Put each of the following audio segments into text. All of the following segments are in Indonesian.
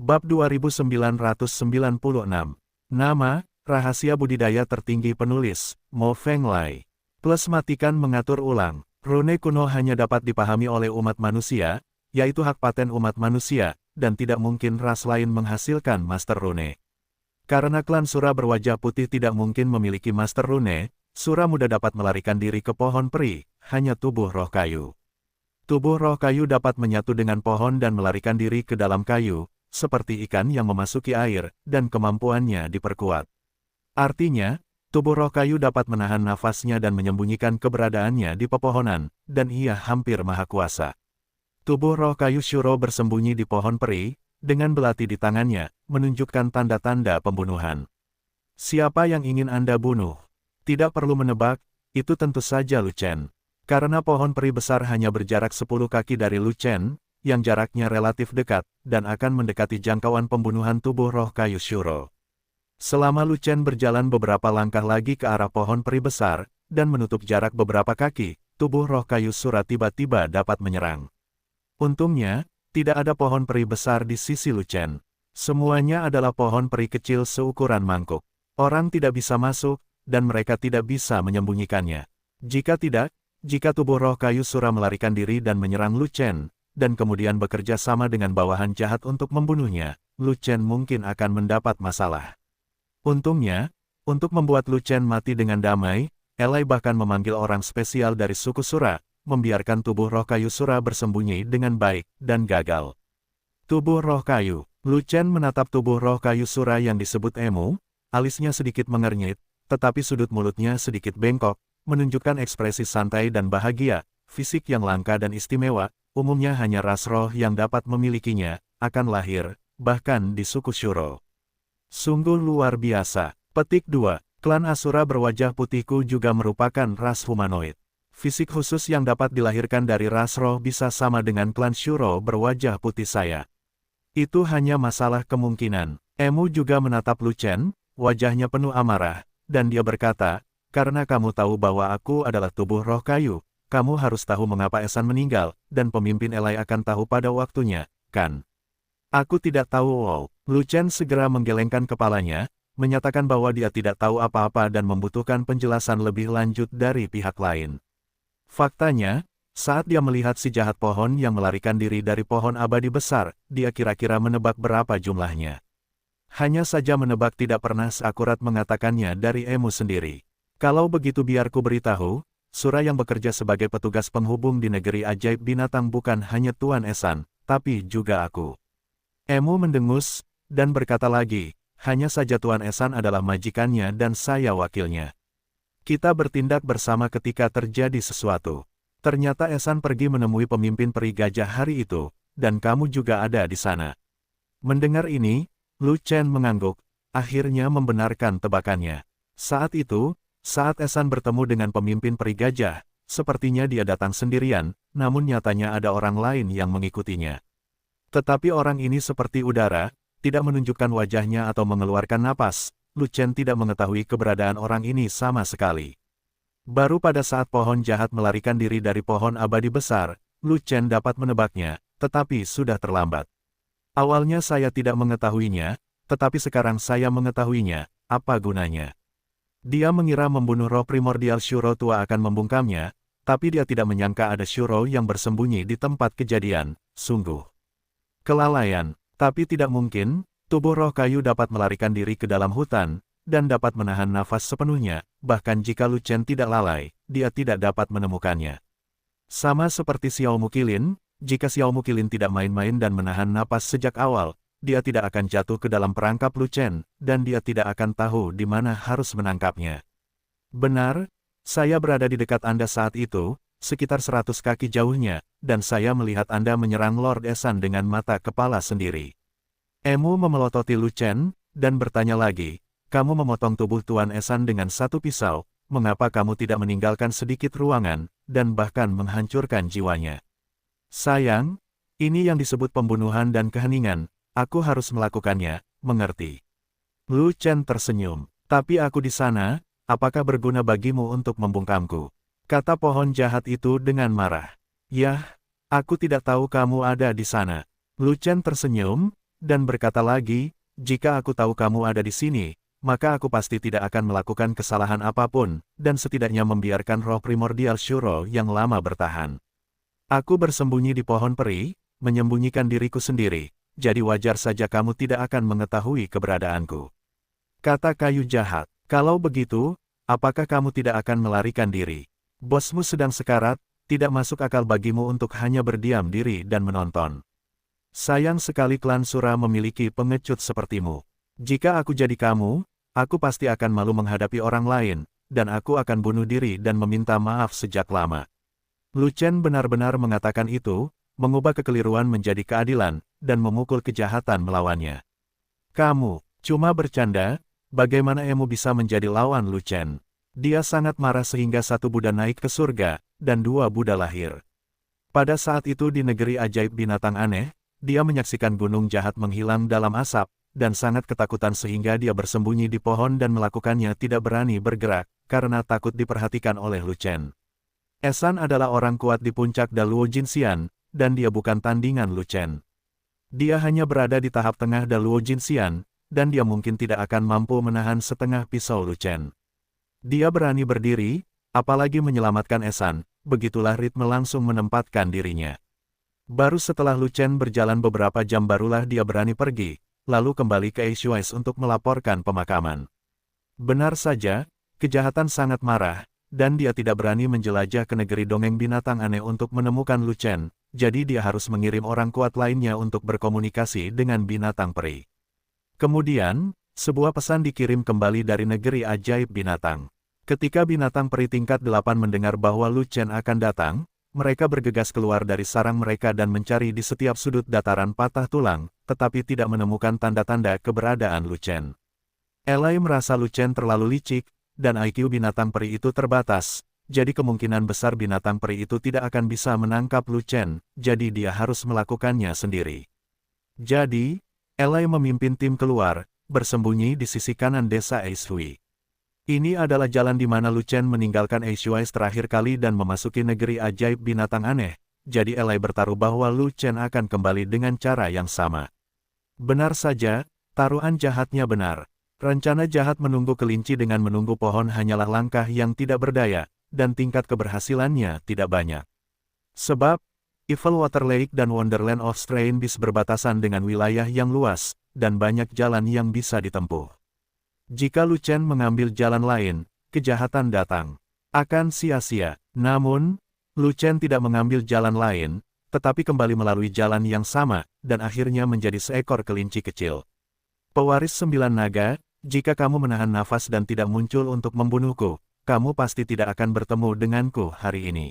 Bab 2996. Nama, rahasia budidaya tertinggi penulis, Mo Fenglai. Plus matikan mengatur ulang. Rune kuno hanya dapat dipahami oleh umat manusia, yaitu hak paten umat manusia, dan tidak mungkin ras lain menghasilkan Master Rune. Karena klan Sura berwajah putih tidak mungkin memiliki Master Rune, Sura muda dapat melarikan diri ke pohon peri, hanya tubuh roh kayu. Tubuh roh kayu dapat menyatu dengan pohon dan melarikan diri ke dalam kayu, seperti ikan yang memasuki air, dan kemampuannya diperkuat. Artinya, tubuh roh kayu dapat menahan nafasnya dan menyembunyikan keberadaannya di pepohonan, dan ia hampir maha kuasa. Tubuh roh kayu Shuro bersembunyi di pohon peri, dengan belati di tangannya, menunjukkan tanda-tanda pembunuhan. Siapa yang ingin Anda bunuh? Tidak perlu menebak, itu tentu saja Lu Chen. Karena pohon peri besar hanya berjarak 10 kaki dari Lu Chen, yang jaraknya relatif dekat, dan akan mendekati jangkauan pembunuhan tubuh roh kayu Shuro. Selama Lu Chen berjalan beberapa langkah lagi ke arah pohon peri besar, dan menutup jarak beberapa kaki, tubuh roh kayu Sura tiba-tiba dapat menyerang. Untungnya, tidak ada pohon peri besar di sisi Lu Chen. Semuanya adalah pohon peri kecil seukuran mangkuk. Orang tidak bisa masuk, dan mereka tidak bisa menyembunyikannya. Jika tubuh roh kayu Sura melarikan diri dan menyerang Lu Chen, dan kemudian bekerja sama dengan bawahan jahat untuk membunuhnya, Lu Chen mungkin akan mendapat masalah. Untungnya, untuk membuat Lu Chen mati dengan damai, Elai bahkan memanggil orang spesial dari suku Sura, membiarkan tubuh roh kayu Sura bersembunyi dengan baik, dan gagal. Tubuh roh kayu. Lu Chen menatap tubuh roh kayu Sura yang disebut Emu, alisnya sedikit mengernyit, tetapi sudut mulutnya sedikit bengkok, menunjukkan ekspresi santai dan bahagia, fisik yang langka dan istimewa, umumnya hanya ras roh yang dapat memilikinya, akan lahir, bahkan di suku Shuro. Sungguh luar biasa. Petik 2. Klan Asura berwajah putihku juga merupakan ras humanoid. Fisik khusus yang dapat dilahirkan dari ras roh bisa sama dengan klan Shuro berwajah putih saya. Itu hanya masalah kemungkinan. Emu juga menatap Lu Chen, wajahnya penuh amarah, dan dia berkata, karena kamu tahu bahwa aku adalah tubuh roh kayu, kamu harus tahu mengapa Esan meninggal, dan pemimpin Elai akan tahu pada waktunya, kan? Aku tidak tahu. Wow. Lu Chen segera menggelengkan kepalanya, menyatakan bahwa dia tidak tahu apa-apa dan membutuhkan penjelasan lebih lanjut dari pihak lain. Faktanya, saat dia melihat si jahat pohon yang melarikan diri dari pohon abadi besar, dia kira-kira menebak berapa jumlahnya. Hanya saja menebak tidak pernah seakurat mengatakannya dari Emu sendiri. Kalau begitu biar ku beritahu, Sura yang bekerja sebagai petugas penghubung di negeri ajaib binatang bukan hanya Tuan Esan, tapi juga aku. Emu mendengus, dan berkata lagi, hanya saja Tuan Esan adalah majikannya dan saya wakilnya. Kita bertindak bersama ketika terjadi sesuatu. Ternyata Esan pergi menemui pemimpin peri gajah hari itu, dan kamu juga ada di sana. Mendengar ini, Lu Chen mengangguk, akhirnya membenarkan tebakannya. Saat itu, saat Esan bertemu dengan pemimpin peri gajah, sepertinya dia datang sendirian, namun nyatanya ada orang lain yang mengikutinya. Tetapi orang ini seperti udara, tidak menunjukkan wajahnya atau mengeluarkan napas. Lu Chen tidak mengetahui keberadaan orang ini sama sekali. Baru pada saat pohon jahat melarikan diri dari pohon abadi besar, Lu Chen dapat menebaknya, tetapi sudah terlambat. Awalnya saya tidak mengetahuinya, tetapi sekarang saya mengetahuinya, apa gunanya? Dia mengira membunuh roh primordial Shuro tua akan membungkamnya, tapi dia tidak menyangka ada Shuro yang bersembunyi di tempat kejadian, sungguh. Kelalaian, tapi tidak mungkin, tubuh roh kayu dapat melarikan diri ke dalam hutan, dan dapat menahan nafas sepenuhnya, bahkan jika Lu Chen tidak lalai, dia tidak dapat menemukannya. Sama seperti Xiao Mukilin, jika Xiao Mukilin tidak main-main dan menahan napas sejak awal, dia tidak akan jatuh ke dalam perangkap Lu Chen, dan dia tidak akan tahu di mana harus menangkapnya. Benar, saya berada di dekat Anda saat itu, sekitar 100 kaki jauhnya, dan saya melihat Anda menyerang Lord Esan dengan mata kepala sendiri. Emu memelototi Lu Chen, dan bertanya lagi, kamu memotong tubuh Tuan Esan dengan satu pisau, mengapa kamu tidak meninggalkan sedikit ruangan, dan bahkan menghancurkan jiwanya? Sayang, ini yang disebut pembunuhan dan keheningan, aku harus melakukannya, mengerti? Lu Chen tersenyum, tapi aku di sana, apakah berguna bagimu untuk membungkamku? Kata pohon jahat itu dengan marah. Yah, aku tidak tahu kamu ada di sana. Lu Chen tersenyum, dan berkata lagi, jika aku tahu kamu ada di sini, maka aku pasti tidak akan melakukan kesalahan apapun, dan setidaknya membiarkan roh primordial Shuro yang lama bertahan. Aku bersembunyi di pohon peri, menyembunyikan diriku sendiri, jadi wajar saja kamu tidak akan mengetahui keberadaanku. Kata kayu jahat, kalau begitu, apakah kamu tidak akan melarikan diri? Bosmu sedang sekarat, tidak masuk akal bagimu untuk hanya berdiam diri dan menonton. Sayang sekali klan Sura memiliki pengecut sepertimu. Jika aku jadi kamu, aku pasti akan malu menghadapi orang lain, dan aku akan bunuh diri dan meminta maaf sejak lama. Lu Chen benar-benar mengatakan itu, mengubah kekeliruan menjadi keadilan, dan memukul kejahatan melawannya. Kamu, cuma bercanda, bagaimana Emu bisa menjadi lawan Lu Chen? Dia sangat marah sehingga satu Buddha naik ke surga, dan dua Buddha lahir. Pada saat itu di negeri ajaib binatang aneh, dia menyaksikan gunung jahat menghilang dalam asap, dan sangat ketakutan sehingga dia bersembunyi di pohon dan melakukannya tidak berani bergerak, karena takut diperhatikan oleh Lu Chen. Esan adalah orang kuat di puncak Daluo Jinxian, dan dia bukan tandingan Lu Chen. Dia hanya berada di tahap tengah Daluo Jinxian, dan dia mungkin tidak akan mampu menahan setengah pisau Lu Chen. Dia berani berdiri, apalagi menyelamatkan Esan, begitulah ritme langsung menempatkan dirinya. Baru setelah Lu Chen berjalan beberapa jam barulah dia berani pergi, lalu kembali ke Eishuais untuk melaporkan pemakaman. Benar saja, kejahatan sangat marah, dan dia tidak berani menjelajah ke negeri dongeng binatang aneh untuk menemukan Lu Chen, jadi dia harus mengirim orang kuat lainnya untuk berkomunikasi dengan binatang peri. Kemudian, sebuah pesan dikirim kembali dari negeri ajaib binatang. Ketika binatang peri tingkat 8 mendengar bahwa Lu Chen akan datang, mereka bergegas keluar dari sarang mereka dan mencari di setiap sudut dataran patah tulang, tetapi tidak menemukan tanda-tanda keberadaan Lu Chen. Elai merasa Lu Chen terlalu licik, dan IQ binatang peri itu terbatas, jadi kemungkinan besar binatang peri itu tidak akan bisa menangkap Lu Chen, jadi dia harus melakukannya sendiri. Jadi, Elai memimpin tim keluar, bersembunyi di sisi kanan desa Eishui. Ini adalah jalan di mana Lu Chen meninggalkan Eishuais terakhir kali dan memasuki negeri ajaib binatang aneh, jadi Elai bertaruh bahwa Lu Chen akan kembali dengan cara yang sama. Benar saja, taruhan jahatnya benar. Rencana jahat menunggu kelinci dengan menunggu pohon hanyalah langkah yang tidak berdaya, dan tingkat keberhasilannya tidak banyak. Sebab, Evil Water Lake dan Wonderland of Strange Beasts berbatasan dengan wilayah yang luas, dan banyak jalan yang bisa ditempuh. Jika Lu Chen mengambil jalan lain, kejahatan datang. Akan sia-sia. Namun, Lu Chen tidak mengambil jalan lain, tetapi kembali melalui jalan yang sama, dan akhirnya menjadi seekor kelinci kecil. Pewaris 9 naga, jika kamu menahan nafas dan tidak muncul untuk membunuhku, kamu pasti tidak akan bertemu denganku hari ini.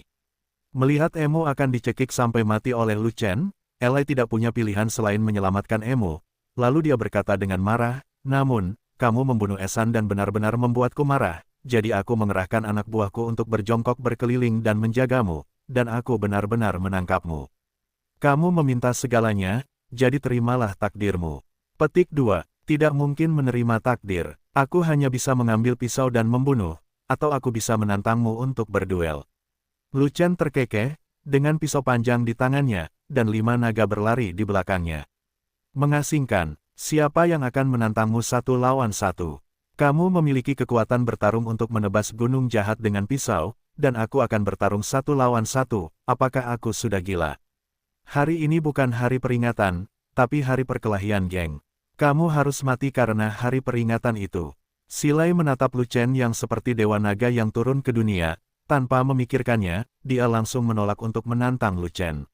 Melihat Emu akan dicekik sampai mati oleh Lu Chen, Elai tidak punya pilihan selain menyelamatkan Emu. Lalu dia berkata dengan marah, namun, kamu membunuh Esan dan benar-benar membuatku marah, jadi aku mengerahkan anak buahku untuk berjongkok berkeliling dan menjagamu, dan aku benar-benar menangkapmu. Kamu meminta segalanya, jadi terimalah takdirmu. Petik 2. Tidak mungkin menerima takdir. Aku hanya bisa mengambil pisau dan membunuh, atau aku bisa menantangmu untuk berduel. Lu Chen terkekeh, dengan pisau panjang di tangannya, dan 5 naga berlari di belakangnya. Mengasingkan. Siapa yang akan menantangmu 1 lawan 1? Kamu memiliki kekuatan bertarung untuk menebas gunung jahat dengan pisau, dan aku akan bertarung 1 lawan 1, apakah aku sudah gila? Hari ini bukan hari peringatan, tapi hari perkelahian geng. Kamu harus mati karena hari peringatan itu. Silai menatap Lu Chen yang seperti dewa naga yang turun ke dunia, tanpa memikirkannya, dia langsung menolak untuk menantang Lu Chen.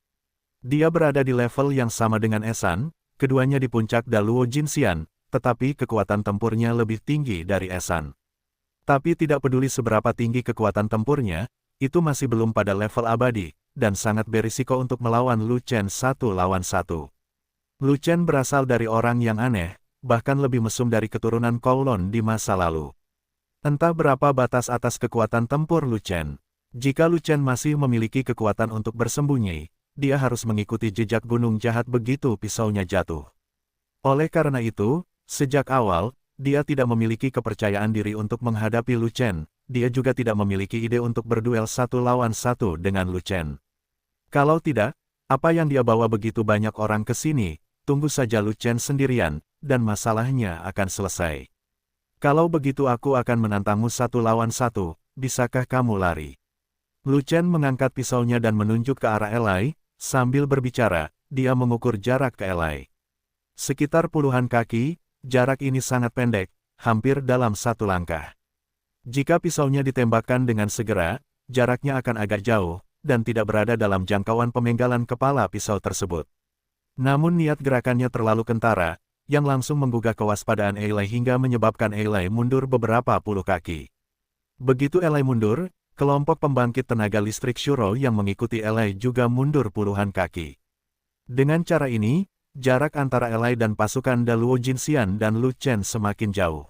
Dia berada di level yang sama dengan Esan, keduanya di puncak Daluo Jinxian, tetapi kekuatan tempurnya lebih tinggi dari Esan. Tapi tidak peduli seberapa tinggi kekuatan tempurnya, itu masih belum pada level abadi, dan sangat berisiko untuk melawan Lu Chen 1 lawan 1. Lu Chen berasal dari orang yang aneh, bahkan lebih mesum dari keturunan Kowloon di masa lalu. Entah berapa batas atas kekuatan tempur Lu Chen. Jika Lu Chen masih memiliki kekuatan untuk bersembunyi, dia harus mengikuti jejak gunung jahat begitu pisaunya jatuh. Oleh karena itu, sejak awal, dia tidak memiliki kepercayaan diri untuk menghadapi Lu Chen, dia juga tidak memiliki ide untuk berduel 1 lawan 1 dengan Lu Chen. Kalau tidak, apa yang dia bawa begitu banyak orang ke sini, tunggu saja Lu Chen sendirian, dan masalahnya akan selesai. Kalau begitu aku akan menantangmu 1 lawan 1, bisakah kamu lari? Lu Chen mengangkat pisaunya dan menunjuk ke arah Elai, sambil berbicara, dia mengukur jarak ke Elai. Sekitar puluhan kaki, jarak ini sangat pendek, hampir dalam 1 langkah. Jika pisaunya ditembakkan dengan segera, jaraknya akan agak jauh, dan tidak berada dalam jangkauan pemenggalan kepala pisau tersebut. Namun niat gerakannya terlalu kentara, yang langsung menggugah kewaspadaan Elai hingga menyebabkan Elai mundur beberapa puluh kaki. Begitu Elai mundur, kelompok pembangkit tenaga listrik Shuro yang mengikuti Elai juga mundur puluhan kaki. Dengan cara ini, jarak antara Elai dan pasukan Daluo Jinxian dan Lu Chen semakin jauh.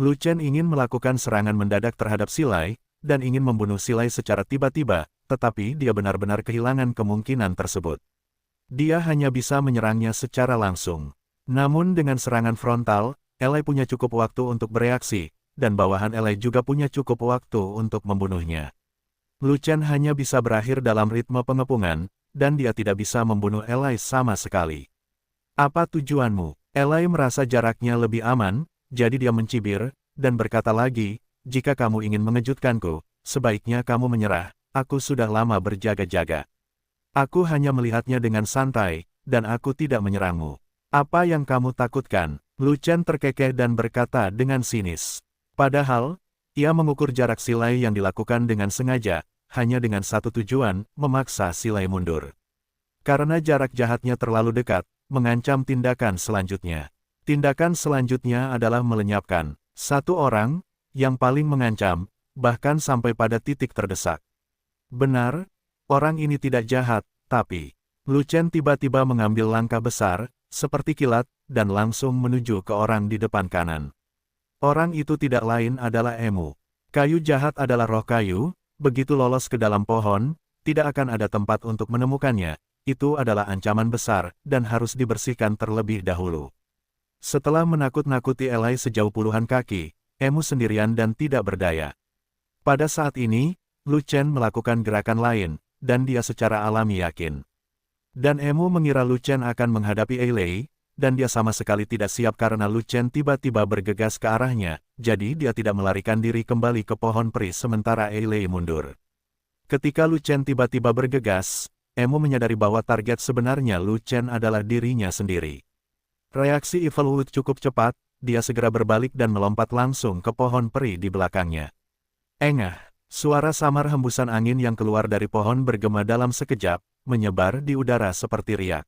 Lu Chen ingin melakukan serangan mendadak terhadap Silai, dan ingin membunuh Silai secara tiba-tiba, tetapi dia benar-benar kehilangan kemungkinan tersebut. Dia hanya bisa menyerangnya secara langsung. Namun dengan serangan frontal, Elai punya cukup waktu untuk bereaksi, dan bawahan Elai juga punya cukup waktu untuk membunuhnya. Lu Chen hanya bisa berakhir dalam ritme pengepungan, dan dia tidak bisa membunuh Elai sama sekali. Apa tujuanmu? Elai merasa jaraknya lebih aman, jadi dia mencibir, dan berkata lagi, jika kamu ingin mengejutkanku, sebaiknya kamu menyerah, aku sudah lama berjaga-jaga. Aku hanya melihatnya dengan santai, dan aku tidak menyerangmu. Apa yang kamu takutkan? Lu Chen terkekeh dan berkata dengan sinis. Padahal, ia mengukur jarak Silai yang dilakukan dengan sengaja, hanya dengan satu tujuan, memaksa Silai mundur. Karena jarak jahatnya terlalu dekat, mengancam tindakan selanjutnya. Tindakan selanjutnya adalah melenyapkan satu orang, yang paling mengancam, bahkan sampai pada titik terdesak. Benar, orang ini tidak jahat, tapi Lu Chen tiba-tiba mengambil langkah besar, seperti kilat, dan langsung menuju ke orang di depan kanan. Orang itu tidak lain adalah Emu. Kayu jahat adalah roh kayu, begitu lolos ke dalam pohon, tidak akan ada tempat untuk menemukannya, itu adalah ancaman besar, dan harus dibersihkan terlebih dahulu. Setelah menakut-nakuti Elai sejauh puluhan kaki, Emu sendirian dan tidak berdaya. Pada saat ini, Lu Chen melakukan gerakan lain, dan dia secara alami yakin. Dan Emu mengira Lu Chen akan menghadapi Elai, dan dia sama sekali tidak siap karena Lu Chen tiba-tiba bergegas ke arahnya, jadi dia tidak melarikan diri kembali ke pohon peri sementara Elai mundur. Ketika Lu Chen tiba-tiba bergegas, Emu menyadari bahwa target sebenarnya Lu Chen adalah dirinya sendiri. Reaksi Evil Wood cukup cepat, dia segera berbalik dan melompat langsung ke pohon peri di belakangnya. Engah, suara samar hembusan angin yang keluar dari pohon bergema dalam sekejap, menyebar di udara seperti riak.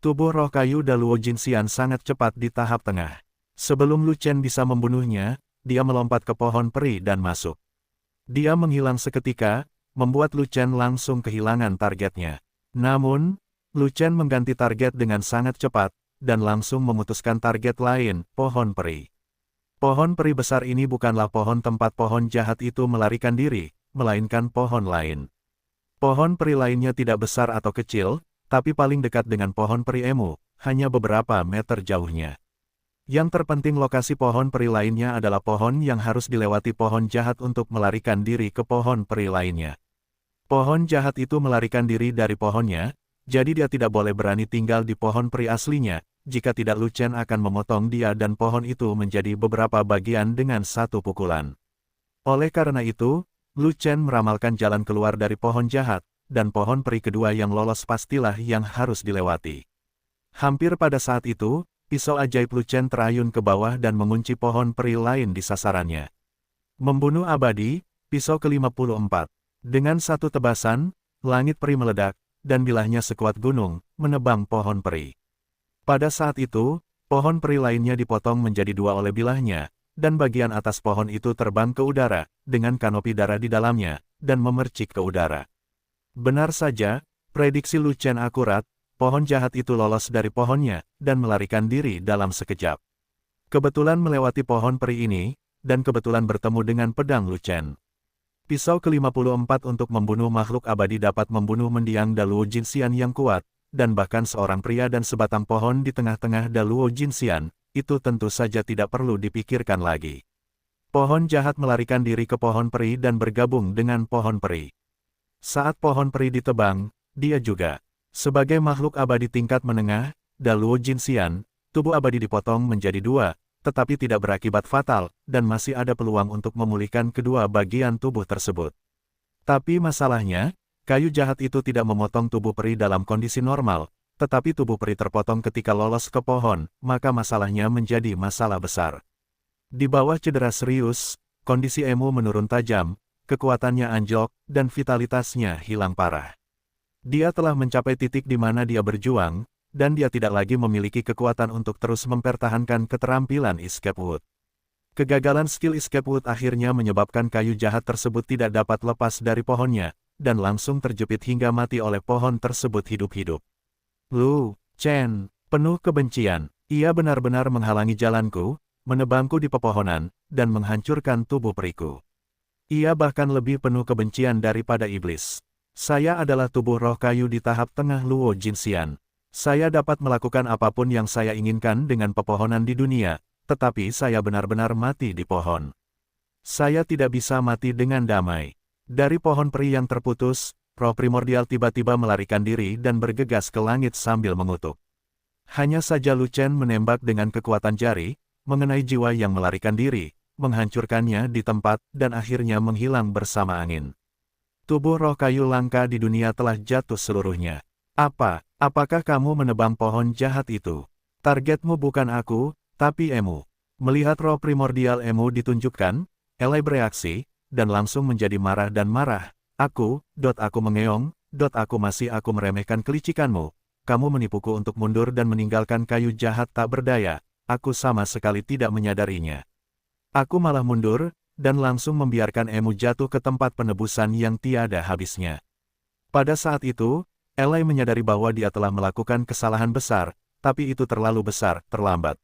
Tubuh roh kayu Daluo Jinxian sangat cepat di tahap tengah. Sebelum Lu Chen bisa membunuhnya, dia melompat ke pohon peri dan masuk. Dia menghilang seketika, membuat Lu Chen langsung kehilangan targetnya. Namun, Lu Chen mengganti target dengan sangat cepat, dan langsung memutuskan target lain, pohon peri. Pohon peri besar ini bukanlah pohon tempat pohon jahat itu melarikan diri, melainkan pohon lain. Pohon peri lainnya tidak besar atau kecil, tapi paling dekat dengan pohon peri Emu, hanya beberapa meter jauhnya. Yang terpenting lokasi pohon peri lainnya adalah pohon yang harus dilewati pohon jahat untuk melarikan diri ke pohon peri lainnya. Pohon jahat itu melarikan diri dari pohonnya, jadi dia tidak boleh berani tinggal di pohon peri aslinya, jika tidak Lu Chen akan memotong dia dan pohon itu menjadi beberapa bagian dengan satu pukulan. Oleh karena itu, Lu Chen meramalkan jalan keluar dari pohon jahat, dan pohon peri kedua yang lolos pastilah yang harus dilewati. Hampir pada saat itu, pisau ajaib Lu Chen terayun ke bawah dan mengunci pohon peri lain di sasarannya. Membunuh abadi, pisau ke-54. Dengan satu tebasan, langit peri meledak, dan bilahnya sekuat gunung, menebang pohon peri. Pada saat itu, pohon peri lainnya dipotong menjadi dua oleh bilahnya, dan bagian atas pohon itu terbang ke udara, dengan kanopi darah di dalamnya, dan memercik ke udara. Benar saja, prediksi Lu Chen akurat, pohon jahat itu lolos dari pohonnya, dan melarikan diri dalam sekejap. Kebetulan melewati pohon peri ini, dan kebetulan bertemu dengan pedang Lu Chen. Pisau ke-54 untuk membunuh makhluk abadi dapat membunuh mendiang Daluo Jinxian yang kuat, dan bahkan seorang pria dan sebatang pohon di tengah-tengah Daluo Jinxian, itu tentu saja tidak perlu dipikirkan lagi. Pohon jahat melarikan diri ke pohon peri dan bergabung dengan pohon peri. Saat pohon peri ditebang, dia juga, sebagai makhluk abadi tingkat menengah, Daluo Jinxian, tubuh abadi dipotong menjadi dua, tetapi tidak berakibat fatal, dan masih ada peluang untuk memulihkan kedua bagian tubuh tersebut. Tapi masalahnya, kayu jahat itu tidak memotong tubuh peri dalam kondisi normal, tetapi tubuh peri terpotong ketika lolos ke pohon, maka masalahnya menjadi masalah besar. Di bawah cedera serius, kondisi Emu menurun tajam, kekuatannya anjlok, dan vitalitasnya hilang parah. Dia telah mencapai titik di mana dia berjuang, dan dia tidak lagi memiliki kekuatan untuk terus mempertahankan keterampilan Escape Wood. Kegagalan skill Escape Wood akhirnya menyebabkan kayu jahat tersebut tidak dapat lepas dari pohonnya, dan langsung terjepit hingga mati oleh pohon tersebut hidup-hidup. Lu Chen, penuh kebencian, ia benar-benar menghalangi jalanku, menebangku di pepohonan, dan menghancurkan tubuh periku. Ia bahkan lebih penuh kebencian daripada iblis. Saya adalah tubuh roh kayu di tahap tengah Luo Jinxian. Saya dapat melakukan apapun yang saya inginkan dengan pepohonan di dunia, tetapi saya benar-benar mati di pohon. Saya tidak bisa mati dengan damai. Dari pohon peri yang terputus, roh primordial tiba-tiba melarikan diri dan bergegas ke langit sambil mengutuk. Hanya saja Lu Chen menembak dengan kekuatan jari, mengenai jiwa yang melarikan diri, menghancurkannya di tempat, dan akhirnya menghilang bersama angin. Tubuh roh kayu langka di dunia telah jatuh seluruhnya. Apakah kamu menebang pohon jahat itu? Targetmu bukan aku, tapi Emu. Melihat roh primordial Emu ditunjukkan, Elai bereaksi, dan langsung menjadi marah dan marah. Aku mengeong, aku meremehkan kelicikanmu. Kamu menipuku untuk mundur dan meninggalkan kayu jahat tak berdaya. Aku sama sekali tidak menyadarinya. Aku malah mundur, dan langsung membiarkan Emu jatuh ke tempat penebusan yang tiada habisnya. Pada saat itu, Elai menyadari bahwa dia telah melakukan kesalahan besar, tapi itu terlalu besar, terlambat.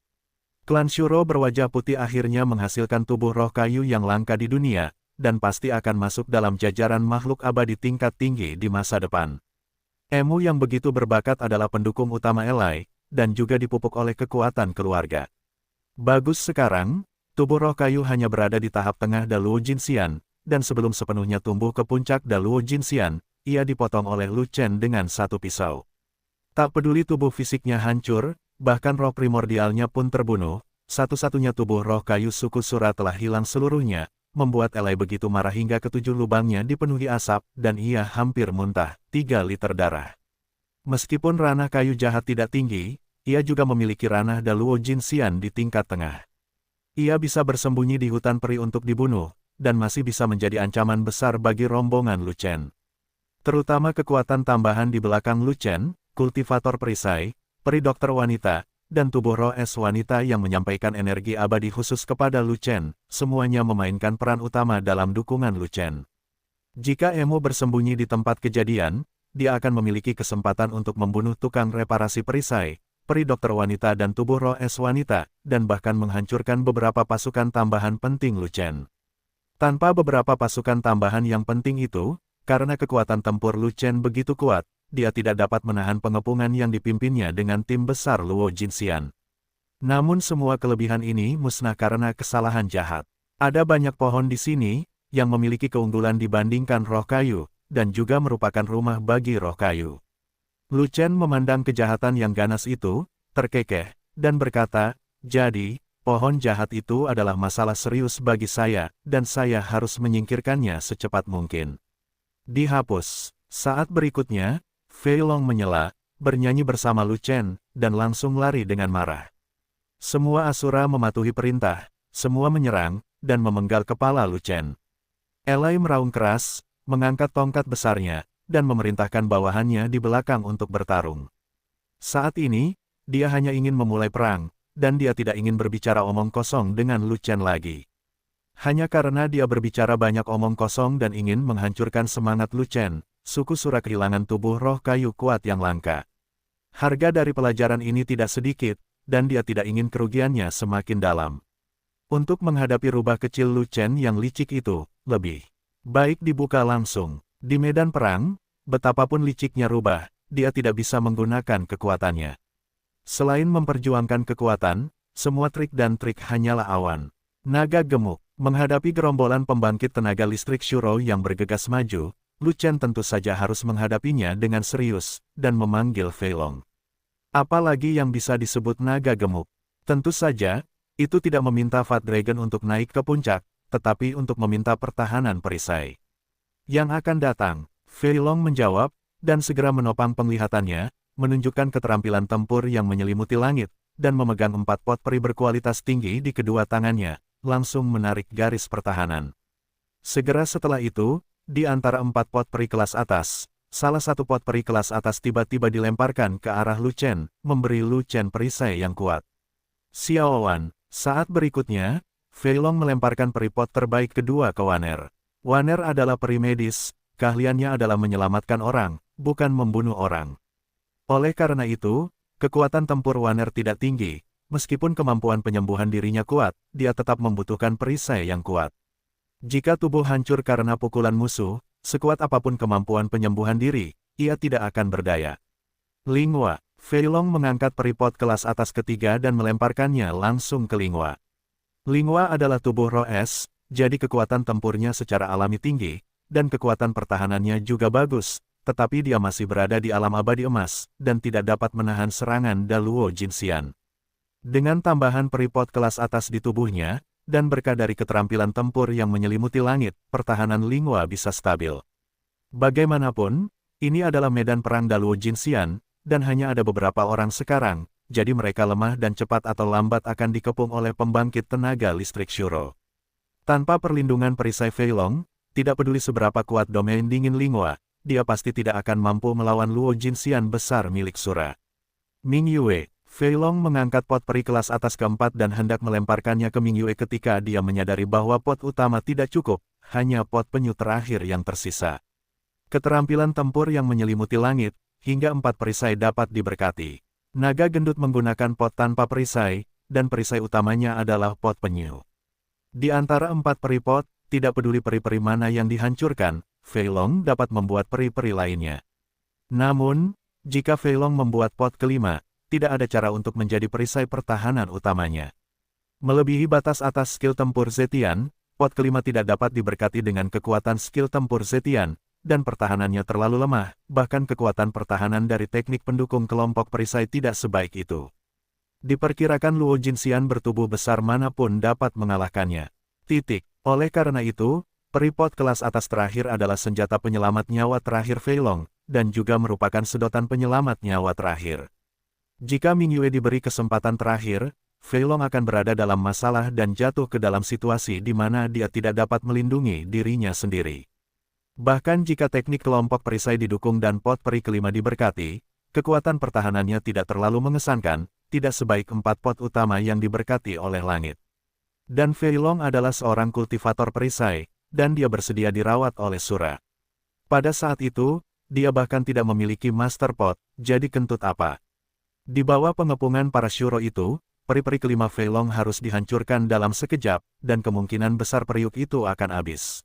Klan Shuro berwajah putih akhirnya menghasilkan tubuh roh kayu yang langka di dunia, dan pasti akan masuk dalam jajaran makhluk abadi tingkat tinggi di masa depan. Emu yang begitu berbakat adalah pendukung utama Elai, dan juga dipupuk oleh kekuatan keluarga. Bagus sekarang, tubuh roh kayu hanya berada di tahap tengah Daluo Jinxian, dan sebelum sepenuhnya tumbuh ke puncak Daluo Jinxian, ia dipotong oleh Lu Chen dengan satu pisau. Tak peduli tubuh fisiknya hancur, bahkan roh primordialnya pun terbunuh, satu-satunya tubuh roh kayu suku Sura telah hilang seluruhnya, membuat Elai begitu marah hingga ketujuh lubangnya dipenuhi asap, dan ia hampir muntah, 3 liter darah. Meskipun ranah kayu jahat tidak tinggi, ia juga memiliki ranah Daluo Jinxian di tingkat tengah. Ia bisa bersembunyi di hutan peri untuk dibunuh, dan masih bisa menjadi ancaman besar bagi rombongan Lu Chen. Terutama kekuatan tambahan di belakang Lu Chen, kultivator perisai, peri dokter wanita, dan tubuh roh es wanita yang menyampaikan energi abadi khusus kepada Lu Chen, semuanya memainkan peran utama dalam dukungan Lu Chen. Jika Emu bersembunyi di tempat kejadian, dia akan memiliki kesempatan untuk membunuh tukang reparasi perisai, peri dokter wanita dan tubuh roh es wanita, dan bahkan menghancurkan beberapa pasukan tambahan penting Lu Chen. Tanpa beberapa pasukan tambahan yang penting itu, karena kekuatan tempur Lu Chen begitu kuat, dia tidak dapat menahan pengepungan yang dipimpinnya dengan tim besar Luo Jinxian. Namun semua kelebihan ini musnah karena kesalahan jahat. Ada banyak pohon di sini, yang memiliki keunggulan dibandingkan roh kayu, dan juga merupakan rumah bagi roh kayu. Lu Chen memandang kejahatan yang ganas itu, terkekeh, dan berkata, jadi, pohon jahat itu adalah masalah serius bagi saya, dan saya harus menyingkirkannya secepat mungkin. Dihapus. Saat berikutnya, Fei Long menyela, bernyanyi bersama Lu Chen, dan langsung lari dengan marah. Semua Asura mematuhi perintah, semua menyerang, dan memenggal kepala Lu Chen. Elai meraung keras, mengangkat tongkat besarnya, dan memerintahkan bawahannya di belakang untuk bertarung. Saat ini, dia hanya ingin memulai perang, dan dia tidak ingin berbicara omong kosong dengan Lu Chen lagi. Hanya karena dia berbicara banyak omong kosong dan ingin menghancurkan semangat Lu Chen, suku Sura kehilangan tubuh roh kayu kuat yang langka. Harga dari pelajaran ini tidak sedikit, dan dia tidak ingin kerugiannya semakin dalam. Untuk menghadapi rubah kecil Lu Chen yang licik itu, lebih baik dibuka langsung. Di medan perang, betapapun liciknya rubah, dia tidak bisa menggunakan kekuatannya. Selain memperjuangkan kekuatan, semua trik dan trik hanyalah awan. Naga gemuk. Menghadapi gerombolan pembangkit tenaga listrik Shuro yang bergegas maju, Lu Chen tentu saja harus menghadapinya dengan serius, dan memanggil Fei Long. Apalagi yang bisa disebut naga gemuk. Tentu saja, itu tidak meminta Fat Dragon untuk naik ke puncak, tetapi untuk meminta pertahanan perisai. Yang akan datang, Fei Long menjawab, dan segera menopang penglihatannya, menunjukkan keterampilan tempur yang menyelimuti langit, dan memegang 4 pot peri berkualitas tinggi di kedua tangannya, langsung menarik garis pertahanan. Segera setelah itu, di antara 4 pot peri kelas atas, salah satu pot peri kelas atas tiba-tiba dilemparkan ke arah Lu Chen, memberi Lu Chen perisai yang kuat. Xiao Wan, saat berikutnya, Fei Long melemparkan peri pot terbaik kedua ke Waner. Waner adalah peri medis, keahliannya adalah menyelamatkan orang, bukan membunuh orang. Oleh karena itu, kekuatan tempur Waner tidak tinggi, meskipun kemampuan penyembuhan dirinya kuat, dia tetap membutuhkan perisai yang kuat. Jika tubuh hancur karena pukulan musuh, sekuat apapun kemampuan penyembuhan diri, ia tidak akan berdaya. Linghua, Fei Long mengangkat peri pot kelas atas ketiga dan melemparkannya langsung ke Linghua. Linghua adalah tubuh roh es, jadi kekuatan tempurnya secara alami tinggi, dan kekuatan pertahanannya juga bagus, tetapi dia masih berada di alam abadi emas, dan tidak dapat menahan serangan Daluo Jinxian. Dengan tambahan peri pot kelas atas di tubuhnya, dan berkah dari keterampilan tempur yang menyelimuti langit, pertahanan Linghua bisa stabil. Bagaimanapun, ini adalah medan perang Daluo Jinxian, dan hanya ada beberapa orang sekarang, jadi mereka lemah dan cepat atau lambat akan dikepung oleh pembangkit tenaga listrik Shuro. Tanpa perlindungan perisai Fei Long, tidak peduli seberapa kuat domain dingin Linghua, dia pasti tidak akan mampu melawan Luo Jinxian besar milik Sura. Ming Yue, Fei Long mengangkat pot peri kelas atas keempat dan hendak melemparkannya ke Ming Yue ketika dia menyadari bahwa pot utama tidak cukup, hanya pot penyu terakhir yang tersisa. Keterampilan tempur yang menyelimuti langit, hingga 4 perisai dapat diberkati. Naga gendut menggunakan pot tanpa perisai, dan perisai utamanya adalah pot penyu. Di antara 4 peri pot, tidak peduli peri-peri mana yang dihancurkan, Fei Long dapat membuat peri-peri lainnya. Namun, jika Fei Long membuat pot kelima, tidak ada cara untuk menjadi perisai pertahanan utamanya. Melebihi batas atas skill tempur Zetian, pot kelima tidak dapat diberkati dengan kekuatan skill tempur Zetian, dan pertahanannya terlalu lemah, bahkan kekuatan pertahanan dari teknik pendukung kelompok perisai tidak sebaik itu. Diperkirakan Luo Jinxian bertubuh besar manapun dapat mengalahkannya. Oleh karena itu, peri pot kelas atas terakhir adalah senjata penyelamat nyawa terakhir Fei Long, dan juga merupakan sedotan penyelamat nyawa terakhir. Jika Ming Yue diberi kesempatan terakhir, Fei Long akan berada dalam masalah dan jatuh ke dalam situasi di mana dia tidak dapat melindungi dirinya sendiri. Bahkan jika teknik kelompok perisai didukung dan pot peri kelima diberkati, kekuatan pertahanannya tidak terlalu mengesankan, tidak sebaik 4 pot utama yang diberkati oleh langit. Dan Fei Long adalah seorang kultivator perisai, dan dia bersedia dirawat oleh Sura. Pada saat itu, dia bahkan tidak memiliki master pot, jadi kentut apa? Di bawah pengepungan para Shuro itu, peri-peri kelima Fei Long harus dihancurkan dalam sekejap, dan kemungkinan besar periuk itu akan habis.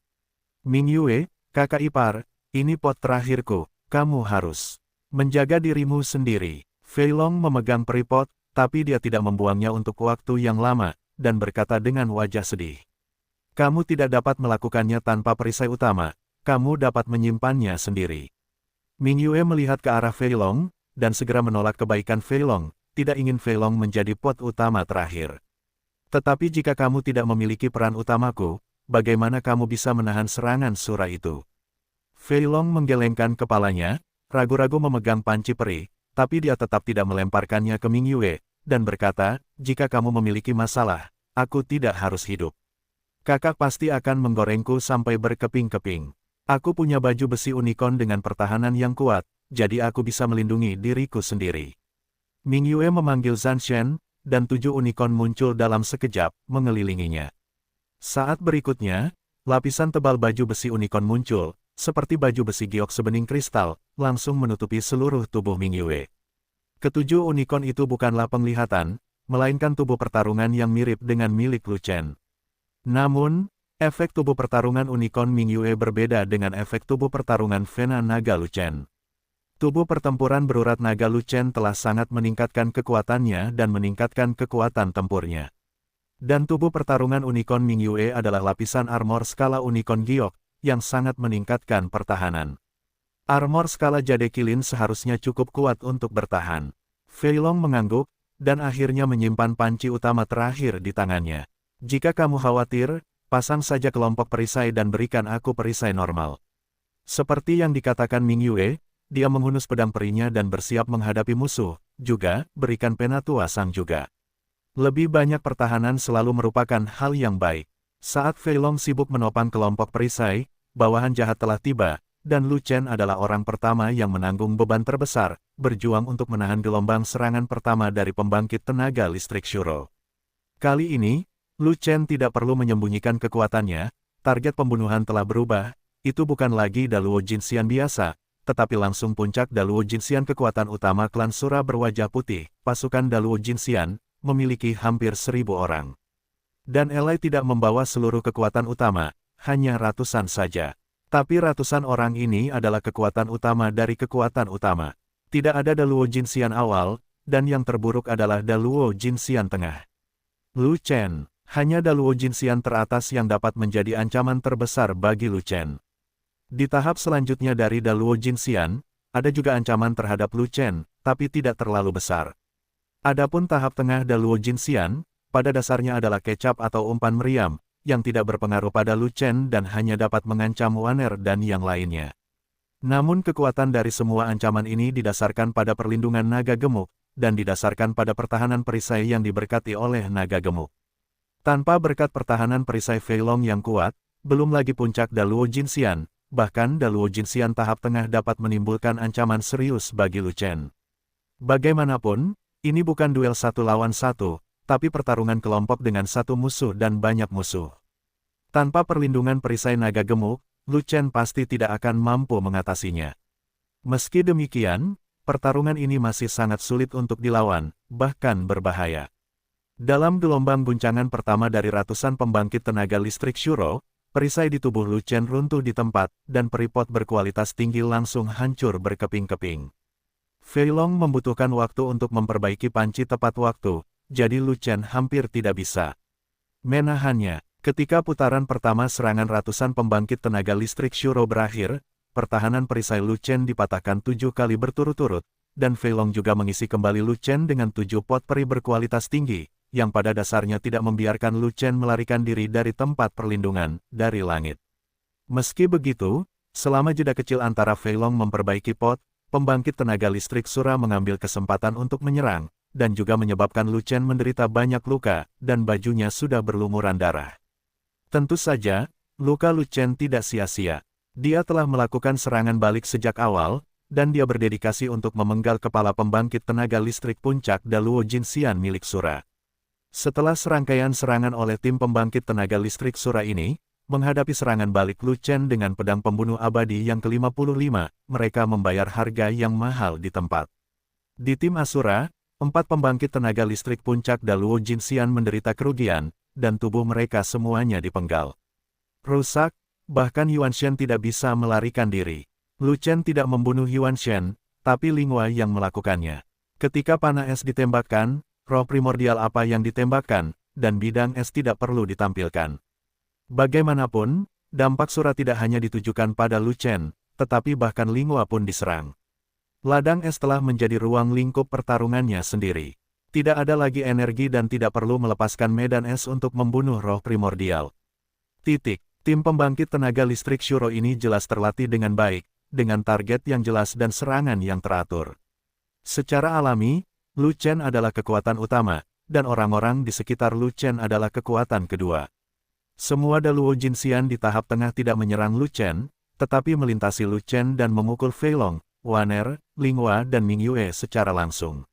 Ming Yue, kakak ipar, ini pot terakhirku, kamu harus menjaga dirimu sendiri. Fei Long memegang peri pot, tapi dia tidak membuangnya untuk waktu yang lama, dan berkata dengan wajah sedih. Kamu tidak dapat melakukannya tanpa perisai utama, kamu dapat menyimpannya sendiri. Ming Yue melihat ke arah Fei Long, dan segera menolak kebaikan Fei Long, tidak ingin Fei Long menjadi pot utama terakhir. Tetapi jika kamu tidak memiliki peran utamaku, bagaimana kamu bisa menahan serangan Sura itu? Fei Long menggelengkan kepalanya, ragu-ragu memegang panci peri, tapi dia tetap tidak melemparkannya ke Ming Yue, dan berkata, jika kamu memiliki masalah, aku tidak harus hidup. Kakak pasti akan menggorengku sampai berkeping-keping. Aku punya baju besi unicorn dengan pertahanan yang kuat, jadi aku bisa melindungi diriku sendiri. Ming Yue memanggil Zhan Shen, dan 7 unicorn muncul dalam sekejap, mengelilinginya. Saat berikutnya, lapisan tebal baju besi unicorn muncul, seperti baju besi giok sebening kristal, langsung menutupi seluruh tubuh Ming Yue. Ketujuh unicorn itu bukanlah penglihatan, melainkan tubuh pertarungan yang mirip dengan milik Lu Chen. Namun, efek tubuh pertarungan unicorn Ming Yue berbeda dengan efek tubuh pertarungan Vena Naga Lu Chen. Tubuh pertempuran berurat naga Lu Chen telah sangat meningkatkan kekuatannya dan meningkatkan kekuatan tempurnya. Dan tubuh pertarungan unicorn Ming Yue adalah lapisan armor skala unicorn giok, yang sangat meningkatkan pertahanan. Armor skala jade kilin seharusnya cukup kuat untuk bertahan. Fei Long mengangguk, dan akhirnya menyimpan panci utama terakhir di tangannya. Jika kamu khawatir, pasang saja kelompok perisai dan berikan aku perisai normal. Seperti yang dikatakan Ming Yue, dia menghunus pedang perinya dan bersiap menghadapi musuh, juga berikan penatua sang juga. Lebih banyak pertahanan selalu merupakan hal yang baik. Saat Fei Long sibuk menopang kelompok perisai, bawahan jahat telah tiba, dan Lu Chen adalah orang pertama yang menanggung beban terbesar, berjuang untuk menahan gelombang serangan pertama dari pembangkit tenaga listrik Shuro. Kali ini, Lu Chen tidak perlu menyembunyikan kekuatannya, target pembunuhan telah berubah, itu bukan lagi Daluo Jinxian biasa, tetapi langsung puncak Daluo Jinxian kekuatan utama klan Sura berwajah putih, pasukan Daluo Jinxian, memiliki hampir 1000 orang. Dan Elai tidak membawa seluruh kekuatan utama, hanya ratusan saja. Tapi ratusan orang ini adalah kekuatan utama dari kekuatan utama. Tidak ada Daluo Jinxian awal, dan yang terburuk adalah Daluo Jinxian tengah. Lu Chen, hanya Daluo Jinxian teratas yang dapat menjadi ancaman terbesar bagi Lu Chen. Di tahap selanjutnya dari Daluo Jinxian, ada juga ancaman terhadap Lu Chen, tapi tidak terlalu besar. Adapun tahap tengah Daluo Jinxian, pada dasarnya adalah kecap atau umpan meriam, yang tidak berpengaruh pada Lu Chen dan hanya dapat mengancam Waner dan yang lainnya. Namun kekuatan dari semua ancaman ini didasarkan pada perlindungan naga gemuk, dan didasarkan pada pertahanan perisai yang diberkati oleh naga gemuk. Tanpa berkat pertahanan perisai Fei Long yang kuat, belum lagi puncak Daluo Jinxian, bahkan Daluo Jinxian tahap tengah dapat menimbulkan ancaman serius bagi Lu Chen. Bagaimanapun, ini bukan duel satu lawan satu, tapi pertarungan kelompok dengan satu musuh dan banyak musuh. Tanpa perlindungan perisai naga gemuk, Lu Chen pasti tidak akan mampu mengatasinya. Meski demikian, pertarungan ini masih sangat sulit untuk dilawan, bahkan berbahaya. Dalam gelombang guncangan pertama dari ratusan pembangkit tenaga listrik Shuro, perisai di tubuh Lu Chen runtuh di tempat, dan peripot berkualitas tinggi langsung hancur berkeping-keping. Fei Long membutuhkan waktu untuk memperbaiki panci tepat waktu, jadi Lu Chen hampir tidak bisa menahannya. Ketika putaran pertama serangan ratusan pembangkit tenaga listrik Shuro berakhir, pertahanan perisai Lu Chen dipatahkan 7 kali berturut-turut, dan Fei Long juga mengisi kembali Lu Chen dengan 7 pot peri berkualitas tinggi, yang pada dasarnya tidak membiarkan Lu Chen melarikan diri dari tempat perlindungan, dari langit. Meski begitu, selama jeda kecil antara Fei Long memperbaiki pot, pembangkit tenaga listrik Sura mengambil kesempatan untuk menyerang, dan juga menyebabkan Lu Chen menderita banyak luka, dan bajunya sudah berlumuran darah. Tentu saja, luka Lu Chen tidak sia-sia. Dia telah melakukan serangan balik sejak awal, dan dia berdedikasi untuk memenggal kepala pembangkit tenaga listrik puncak Daluo Jinxian milik Sura. Setelah serangkaian serangan oleh tim pembangkit tenaga listrik Sura ini, menghadapi serangan balik Lu Chen dengan pedang pembunuh abadi yang ke-55, mereka membayar harga yang mahal di tempat. Di tim Asura, 4 pembangkit tenaga listrik puncak Daluo Jinxian menderita kerugian, dan tubuh mereka semuanya dipenggal. Rusak, bahkan Yuan Shen tidak bisa melarikan diri. Lu Chen tidak membunuh Yuan Shen, tapi Linghua yang melakukannya. Ketika panah es ditembakkan, roh primordial apa yang ditembakkan, dan bidang es tidak perlu ditampilkan. Bagaimanapun, dampak Sura tidak hanya ditujukan pada Lu Chen, tetapi bahkan Linghua pun diserang. Ladang es telah menjadi ruang lingkup pertarungannya sendiri. Tidak ada lagi energi dan tidak perlu melepaskan medan es untuk membunuh roh primordial. Tim pembangkit tenaga listrik Shuro ini jelas terlatih dengan baik, dengan target yang jelas dan serangan yang teratur. Secara alami, Lu Chen adalah kekuatan utama, dan orang-orang di sekitar Lu Chen adalah kekuatan kedua. Semua Daluo Jinxian di tahap tengah tidak menyerang Lu Chen, tetapi melintasi Lu Chen dan memukul Fei Long, Waner, Linghua dan Ming Yue secara langsung.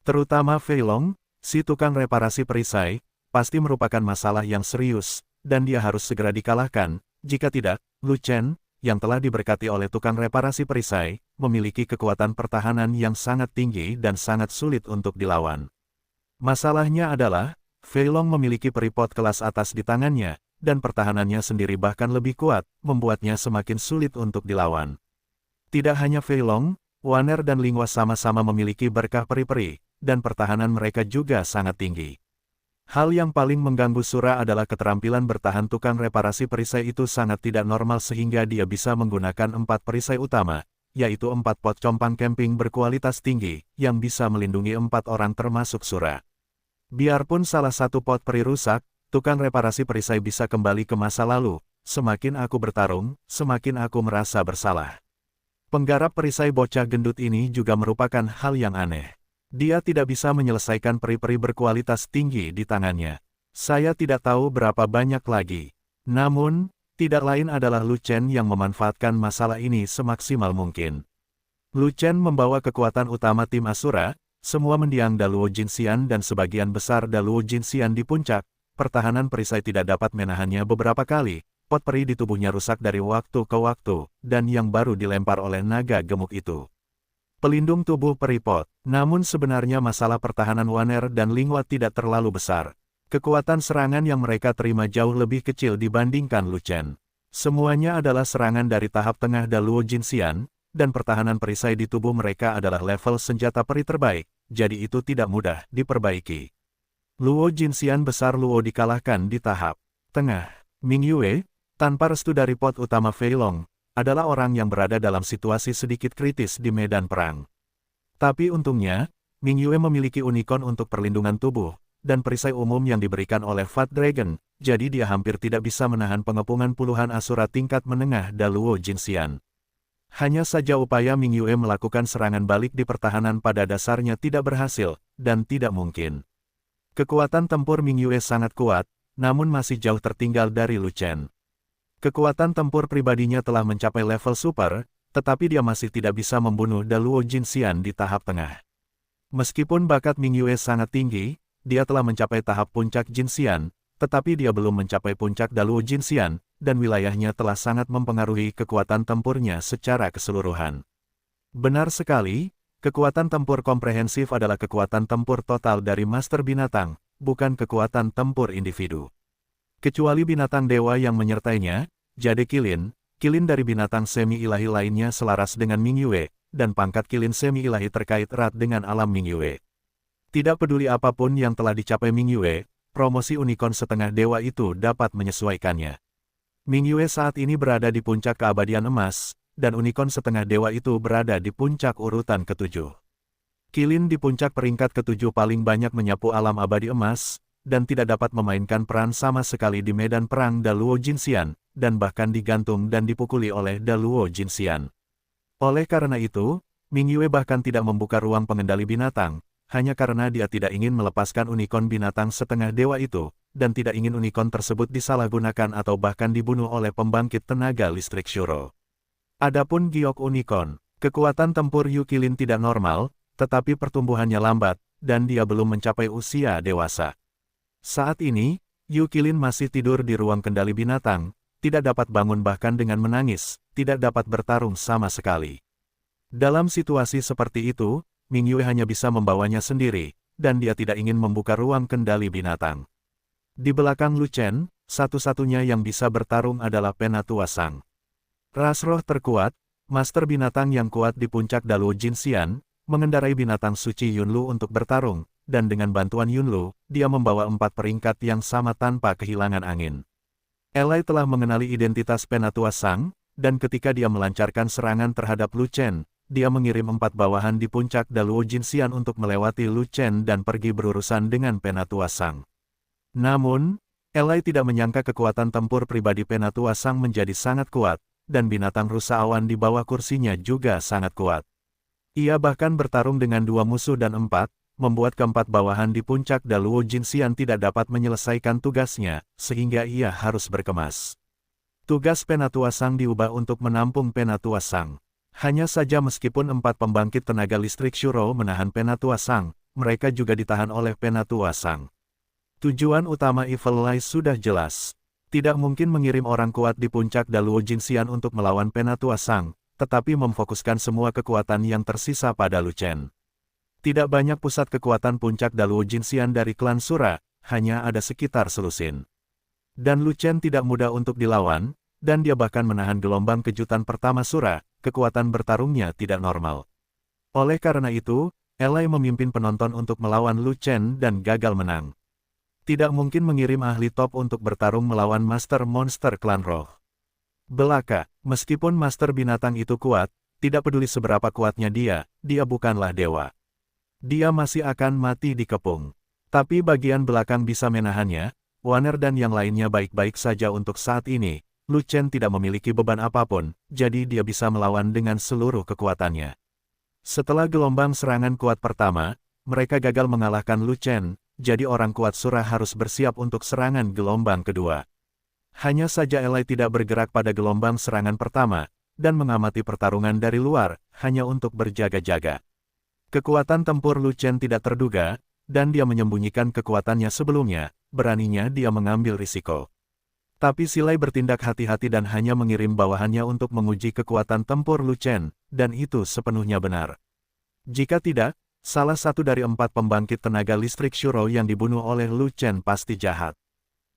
Terutama Fei Long, si tukang reparasi perisai, pasti merupakan masalah yang serius, dan dia harus segera dikalahkan. Jika tidak, Lu Chen, yang telah diberkati oleh tukang reparasi perisai, memiliki kekuatan pertahanan yang sangat tinggi dan sangat sulit untuk dilawan. Masalahnya adalah, Fei Long memiliki peripot kelas atas di tangannya, dan pertahanannya sendiri bahkan lebih kuat, membuatnya semakin sulit untuk dilawan. Tidak hanya Fei Long, Waner dan Linghua sama-sama memiliki berkah peri-peri, dan pertahanan mereka juga sangat tinggi. Hal yang paling mengganggu Sura adalah keterampilan bertahan tukang reparasi perisai itu sangat tidak normal sehingga dia bisa menggunakan 4 perisai utama, yaitu 4 pot compang camping berkualitas tinggi, yang bisa melindungi 4 orang termasuk Sura. Biarpun salah satu pot peri rusak, tukang reparasi perisai bisa kembali ke masa lalu. Semakin aku bertarung, semakin aku merasa bersalah. Penggarap perisai bocah gendut ini juga merupakan hal yang aneh. Dia tidak bisa menyelesaikan peri-peri berkualitas tinggi di tangannya. Saya tidak tahu berapa banyak lagi. Namun, tidak lain adalah Lu Chen yang memanfaatkan masalah ini semaksimal mungkin. Lu Chen membawa kekuatan utama tim Asura, semua mendiang Daluo Jinxian dan sebagian besar Daluo Jinxian di puncak. Pertahanan perisai tidak dapat menahannya beberapa kali. Pot peri di tubuhnya rusak dari waktu ke waktu, dan yang baru dilempar oleh naga gemuk itu. Pelindung tubuh peri pot. Namun sebenarnya masalah pertahanan Waner dan Lingwa tidak terlalu besar. Kekuatan serangan yang mereka terima jauh lebih kecil dibandingkan Lu Chen. Semuanya adalah serangan dari tahap tengah Daluo Jinxian, dan pertahanan perisai di tubuh mereka adalah level senjata peri terbaik, jadi itu tidak mudah diperbaiki. Luo Jinxian besar Luo dikalahkan di tahap tengah. Ming Yue, tanpa restu dari pot utama Fei Long, adalah orang yang berada dalam situasi sedikit kritis di medan perang. Tapi untungnya, Ming Yue memiliki unicorn untuk perlindungan tubuh, dan perisai umum yang diberikan oleh Fat Dragon, jadi dia hampir tidak bisa menahan pengepungan puluhan Asura tingkat menengah Daluo Jinxian. Hanya saja upaya Ming Yue melakukan serangan balik di pertahanan pada dasarnya tidak berhasil, dan tidak mungkin. Kekuatan tempur Ming Yue sangat kuat, namun masih jauh tertinggal dari Lu Chen. Kekuatan tempur pribadinya telah mencapai level super, tetapi dia masih tidak bisa membunuh Daluo Jinxian di tahap tengah. Meskipun bakat Ming Yue sangat tinggi, dia telah mencapai tahap puncak Jinxian, tetapi dia belum mencapai puncak Daluo Jinxian, dan wilayahnya telah sangat mempengaruhi kekuatan tempurnya secara keseluruhan. Benar sekali, kekuatan tempur komprehensif adalah kekuatan tempur total dari Master Binatang, bukan kekuatan tempur individu. Kecuali binatang dewa yang menyertainya, Jade Kilin dari binatang semi-ilahi lainnya selaras dengan Ming Yue, dan pangkat Kilin semi-ilahi terkait erat dengan alam Ming Yue. Tidak peduli apapun yang telah dicapai Ming Yue, promosi unicorn setengah dewa itu dapat menyesuaikannya. Ming Yue saat ini berada di puncak keabadian emas, dan unicorn setengah dewa itu berada di puncak urutan ke-7. Kilin di puncak peringkat ke-7 paling banyak menyapu alam abadi emas, dan tidak dapat memainkan peran sama sekali di medan perang Daluo Jinxian, dan bahkan digantung dan dipukuli oleh Daluo Jinxian. Oleh karena itu, Ming Yue bahkan tidak membuka ruang pengendali binatang, hanya karena dia tidak ingin melepaskan unicorn binatang setengah dewa itu, dan tidak ingin unicorn tersebut disalahgunakan atau bahkan dibunuh oleh pembangkit tenaga listrik Shuro. Adapun giok unicorn, kekuatan tempur Yu Kilin tidak normal, tetapi pertumbuhannya lambat, dan dia belum mencapai usia dewasa. Saat ini, Yu Kilin masih tidur di ruang kendali binatang, tidak dapat bangun bahkan dengan menangis, tidak dapat bertarung sama sekali. Dalam situasi seperti itu, Ming Yue hanya bisa membawanya sendiri, dan dia tidak ingin membuka ruang kendali binatang. Di belakang Lu Chen, satu-satunya yang bisa bertarung adalah Penatua Sang. Ras roh terkuat, master binatang yang kuat di puncak Daluo Jinxian, mengendarai binatang suci Yunlu untuk bertarung, dan dengan bantuan Yunlu, dia membawa 4 peringkat yang sama tanpa kehilangan angin. Elai telah mengenali identitas Penatua Sang, dan ketika dia melancarkan serangan terhadap Lu Chen, dia mengirim 4 bawahan di puncak Daluo Jinxian untuk melewati Lu Chen dan pergi berurusan dengan Penatua Sang. Namun, Elai tidak menyangka kekuatan tempur pribadi Penatua Sang menjadi sangat kuat, dan binatang rusa awan di bawah kursinya juga sangat kuat. Ia bahkan bertarung dengan 2 musuh dan 4, membuat keempat bawahan di puncak Daluo Jinxian tidak dapat menyelesaikan tugasnya, sehingga ia harus berkemas. Tugas Penatua Sang diubah untuk menampung Penatua Sang. Hanya saja meskipun 4 pembangkit tenaga listrik Shuro menahan Penatua Sang, mereka juga ditahan oleh Penatua Sang. Tujuan utama Evil Eye sudah jelas. Tidak mungkin mengirim orang kuat di puncak Daluo Jinxian untuk melawan Penatua Sang, tetapi memfokuskan semua kekuatan yang tersisa pada Lu Chen. Tidak banyak pusat kekuatan puncak Daluo Jinxian dari klan Sura, hanya ada sekitar selusin. Dan Lu Chen tidak mudah untuk dilawan, dan dia bahkan menahan gelombang kejutan pertama Sura, kekuatan bertarungnya tidak normal. Oleh karena itu, Elai memimpin penonton untuk melawan Lu Chen dan gagal menang. Tidak mungkin mengirim ahli top untuk bertarung melawan Master Monster Klan Roh. Belaka, meskipun Master Binatang itu kuat, tidak peduli seberapa kuatnya dia bukanlah dewa. Dia masih akan mati dikepung. Tapi bagian belakang bisa menahannya, Wanner dan yang lainnya baik-baik saja untuk saat ini. Lu Chen tidak memiliki beban apapun, jadi dia bisa melawan dengan seluruh kekuatannya. Setelah gelombang serangan kuat pertama, mereka gagal mengalahkan Lu Chen, jadi orang kuat surah harus bersiap untuk serangan gelombang kedua. Hanya saja Elai tidak bergerak pada gelombang serangan pertama, dan mengamati pertarungan dari luar, hanya untuk berjaga-jaga. Kekuatan tempur Lu Chen tidak terduga, dan dia menyembunyikan kekuatannya sebelumnya, beraninya dia mengambil risiko. Tapi Silai bertindak hati-hati dan hanya mengirim bawahannya untuk menguji kekuatan tempur Lu Chen, dan itu sepenuhnya benar. Jika tidak, salah satu dari 4 pembangkit tenaga listrik Shuro yang dibunuh oleh Lu Chen pasti jahat.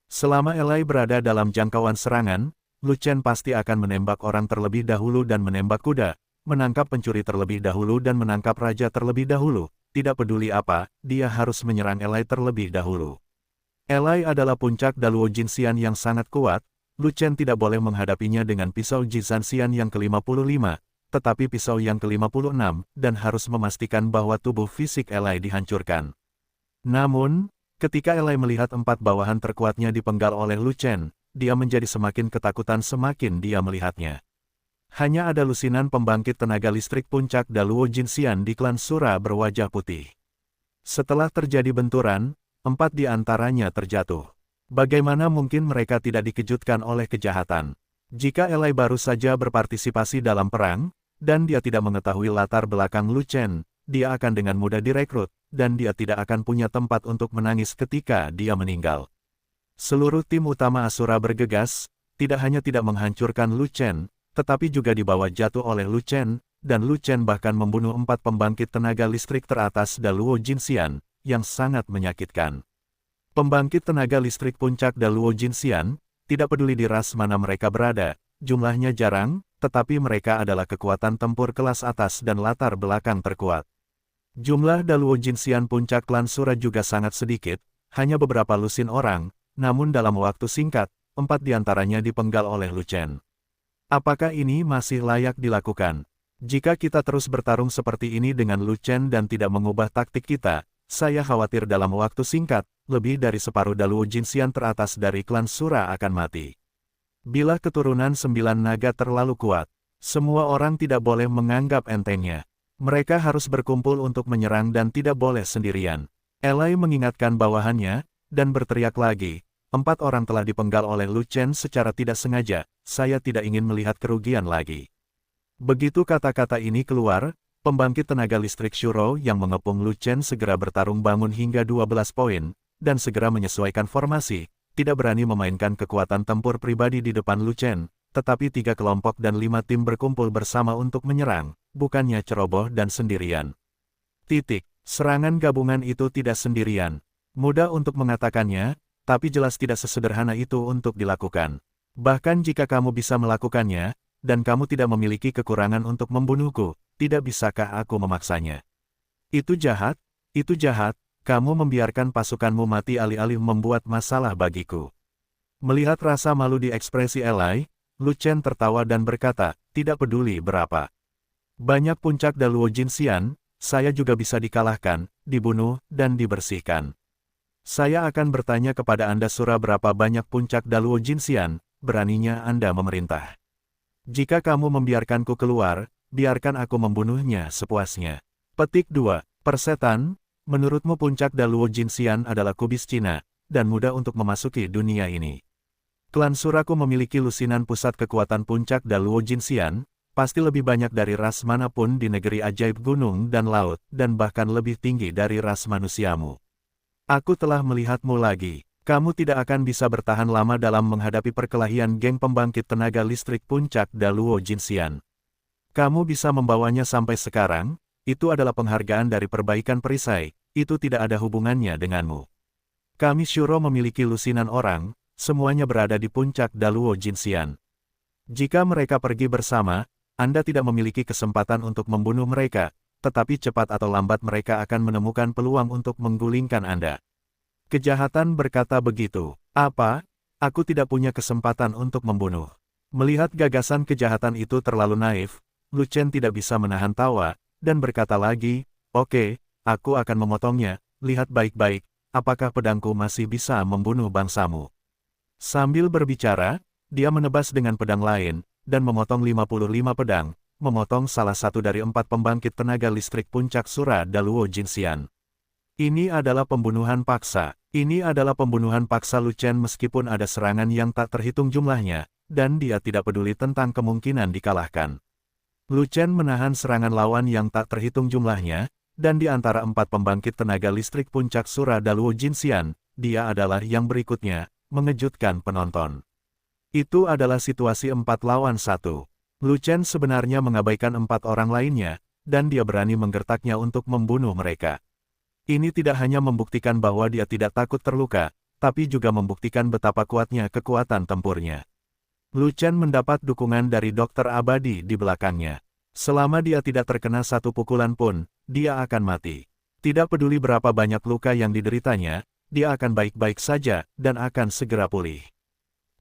Selama Elai berada dalam jangkauan serangan, Lu Chen pasti akan menembak orang terlebih dahulu dan menembak kuda, menangkap pencuri terlebih dahulu dan menangkap raja terlebih dahulu, tidak peduli apa, dia harus menyerang Elai terlebih dahulu. Elai adalah puncak Daluo Jinxian yang sangat kuat, Lu Chen tidak boleh menghadapinya dengan pisau Jizanxian yang ke-55, tetapi pisau yang ke-56, dan harus memastikan bahwa tubuh fisik Elai dihancurkan. Namun, ketika Elai melihat 4 bawahan terkuatnya dipenggal oleh Lu Chen, dia menjadi semakin ketakutan semakin dia melihatnya. Hanya ada lusinan pembangkit tenaga listrik puncak Daluo Jinxian di klan Sura berwajah putih. Setelah terjadi benturan, 4 di antaranya terjatuh. Bagaimana mungkin mereka tidak dikejutkan oleh kejahatan? Jika Elai baru saja berpartisipasi dalam perang, dan dia tidak mengetahui latar belakang Lu Chen, dia akan dengan mudah direkrut, dan dia tidak akan punya tempat untuk menangis ketika dia meninggal. Seluruh tim utama Asura bergegas, tidak hanya tidak menghancurkan Lu Chen, tetapi juga dibawa jatuh oleh Lu Chen, dan Lu Chen bahkan membunuh 4 pembangkit tenaga listrik teratas Daluo Jinxian, yang sangat menyakitkan. Pembangkit tenaga listrik puncak Daluo Jinxian, tidak peduli di ras mana mereka berada, jumlahnya jarang, tetapi mereka adalah kekuatan tempur kelas atas dan latar belakang terkuat. Jumlah Daluo Jinxian puncak klan Sura juga sangat sedikit, hanya beberapa lusin orang, namun dalam waktu singkat, 4 diantaranya dipenggal oleh Lu Chen. Apakah ini masih layak dilakukan? Jika kita terus bertarung seperti ini dengan Lu Chen dan tidak mengubah taktik kita, saya khawatir dalam waktu singkat, lebih dari separuh Daluo Jinxian teratas dari klan Sura akan mati. Bila keturunan 9 naga terlalu kuat, semua orang tidak boleh menganggap entengnya. Mereka harus berkumpul untuk menyerang dan tidak boleh sendirian. Elai mengingatkan bawahannya, dan berteriak lagi, 4 orang telah dipenggal oleh Lu Chen secara tidak sengaja, saya tidak ingin melihat kerugian lagi. Begitu kata-kata ini keluar, pembangkit tenaga listrik Shuro yang mengepung Lu Chen segera bertarung bangun hingga 12 poin, dan segera menyesuaikan formasi, tidak berani memainkan kekuatan tempur pribadi di depan Lu Chen, tetapi 3 kelompok dan 5 tim berkumpul bersama untuk menyerang, bukannya ceroboh dan sendirian. Serangan gabungan itu tidak sendirian. Mudah untuk mengatakannya, tapi jelas tidak sesederhana itu untuk dilakukan. Bahkan jika kamu bisa melakukannya, dan kamu tidak memiliki kekurangan untuk membunuhku, tidak bisakah aku memaksanya? Itu jahat, kamu membiarkan pasukanmu mati alih-alih membuat masalah bagiku. Melihat rasa malu di ekspresi Elai, Lu Chen tertawa dan berkata, tidak peduli berapa banyak puncak Daluo Jinxian, saya juga bisa dikalahkan, dibunuh, dan dibersihkan. Saya akan bertanya kepada Anda Sura berapa banyak puncak Daluo Jinxian, beraninya Anda memerintah. Jika kamu membiarkanku keluar, biarkan aku membunuhnya sepuasnya. Petik 2. Persetan, menurutmu puncak Daluo Jinxian adalah kubis Cina, dan mudah untuk memasuki dunia ini. Klan Suraku memiliki lusinan pusat kekuatan puncak Daluo Jinxian, pasti lebih banyak dari ras manapun di negeri ajaib gunung dan laut, dan bahkan lebih tinggi dari ras manusiamu. Aku telah melihatmu lagi. Kamu tidak akan bisa bertahan lama dalam menghadapi perkelahian geng pembangkit tenaga listrik puncak Daluo Jinxian. Kamu bisa membawanya sampai sekarang, itu adalah penghargaan dari perbaikan perisai, itu tidak ada hubungannya denganmu. Kami Shuro memiliki lusinan orang, semuanya berada di puncak Daluo Jinxian. Jika mereka pergi bersama, Anda tidak memiliki kesempatan untuk membunuh mereka, tetapi cepat atau lambat mereka akan menemukan peluang untuk menggulingkan Anda. Kejahatan berkata begitu. Apa? Aku tidak punya kesempatan untuk membunuh. Melihat gagasan kejahatan itu terlalu naif, Lu Chen tidak bisa menahan tawa, dan berkata lagi, "Oke, aku akan memotongnya, lihat baik-baik, apakah pedangku masih bisa membunuh bangsamu." Sambil berbicara, dia menebas dengan pedang lain, dan memotong 55 pedang, memotong salah satu dari 4 pembangkit tenaga listrik puncak Sura Daluo Jinxian. Ini adalah pembunuhan paksa. Ini adalah pembunuhan paksa Lu Chen meskipun ada serangan yang tak terhitung jumlahnya, dan dia tidak peduli tentang kemungkinan dikalahkan. Lu Chen menahan serangan lawan yang tak terhitung jumlahnya, dan di antara 4 pembangkit tenaga listrik puncak Sura Daluo Jinxian, dia adalah yang berikutnya, mengejutkan penonton. Itu adalah situasi 4 lawan 1. Lu Chen sebenarnya mengabaikan 4 orang lainnya, dan dia berani menggertaknya untuk membunuh mereka. Ini tidak hanya membuktikan bahwa dia tidak takut terluka, tapi juga membuktikan betapa kuatnya kekuatan tempurnya. Lu Chen mendapat dukungan dari dokter abadi di belakangnya. Selama dia tidak terkena satu pukulan pun, dia akan mati. Tidak peduli berapa banyak luka yang dideritanya, dia akan baik-baik saja dan akan segera pulih.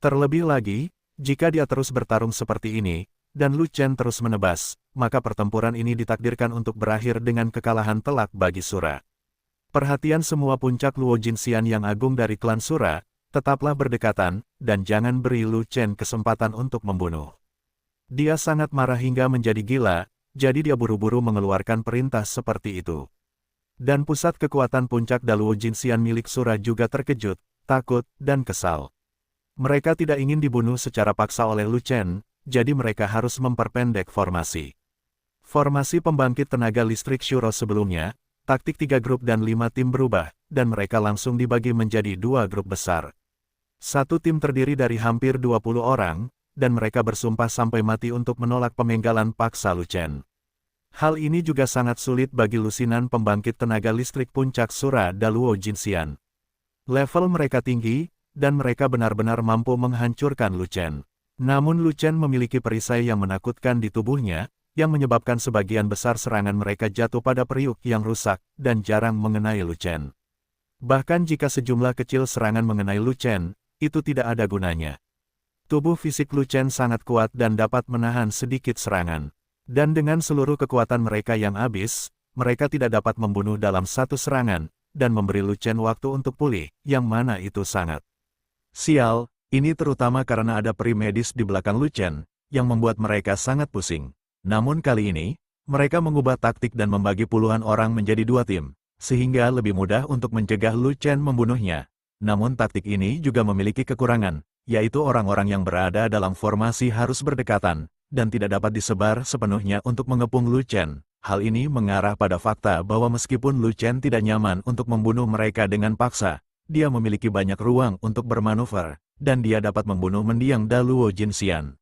Terlebih lagi, jika dia terus bertarung seperti ini, dan Lu Chen terus menebas, maka pertempuran ini ditakdirkan untuk berakhir dengan kekalahan telak bagi Sura. Perhatian semua puncak Luo Jinxian yang agung dari klan Sura, tetaplah berdekatan, dan jangan beri Lu Chen kesempatan untuk membunuh. Dia sangat marah hingga menjadi gila, jadi dia buru-buru mengeluarkan perintah seperti itu. Dan pusat kekuatan puncak Daluo Jinxian milik Sura juga terkejut, takut, dan kesal. Mereka tidak ingin dibunuh secara paksa oleh Lu Chen, jadi mereka harus memperpendek formasi. Formasi pembangkit tenaga listrik Shuro sebelumnya, taktik 3 grup dan 5 tim berubah, dan mereka langsung dibagi menjadi 2 grup besar. Satu tim terdiri dari hampir 20 orang, dan mereka bersumpah sampai mati untuk menolak pemenggalan paksa Lu Chen. Hal ini juga sangat sulit bagi lusinan pembangkit tenaga listrik puncak Sura Daluo Jinxian. Level mereka tinggi, dan mereka benar-benar mampu menghancurkan Lu Chen. Namun Lu Chen memiliki perisai yang menakutkan di tubuhnya, yang menyebabkan sebagian besar serangan mereka jatuh pada periuk yang rusak, dan jarang mengenai Lu Chen. Bahkan jika sejumlah kecil serangan mengenai Lu Chen, itu tidak ada gunanya. Tubuh fisik Lu Chen sangat kuat dan dapat menahan sedikit serangan. Dan dengan seluruh kekuatan mereka yang habis, mereka tidak dapat membunuh dalam satu serangan, dan memberi Lu Chen waktu untuk pulih, yang mana itu sangat sial. Ini terutama karena ada peri medis di belakang Lu Chen, yang membuat mereka sangat pusing. Namun kali ini, mereka mengubah taktik dan membagi puluhan orang menjadi 2 tim, sehingga lebih mudah untuk mencegah Lu Chen membunuhnya. Namun taktik ini juga memiliki kekurangan, yaitu orang-orang yang berada dalam formasi harus berdekatan, dan tidak dapat disebar sepenuhnya untuk mengepung Lu Chen. Hal ini mengarah pada fakta bahwa meskipun Lu Chen tidak nyaman untuk membunuh mereka dengan paksa, dia memiliki banyak ruang untuk bermanuver, dan dia dapat membunuh mendiang Daluo Jinxian.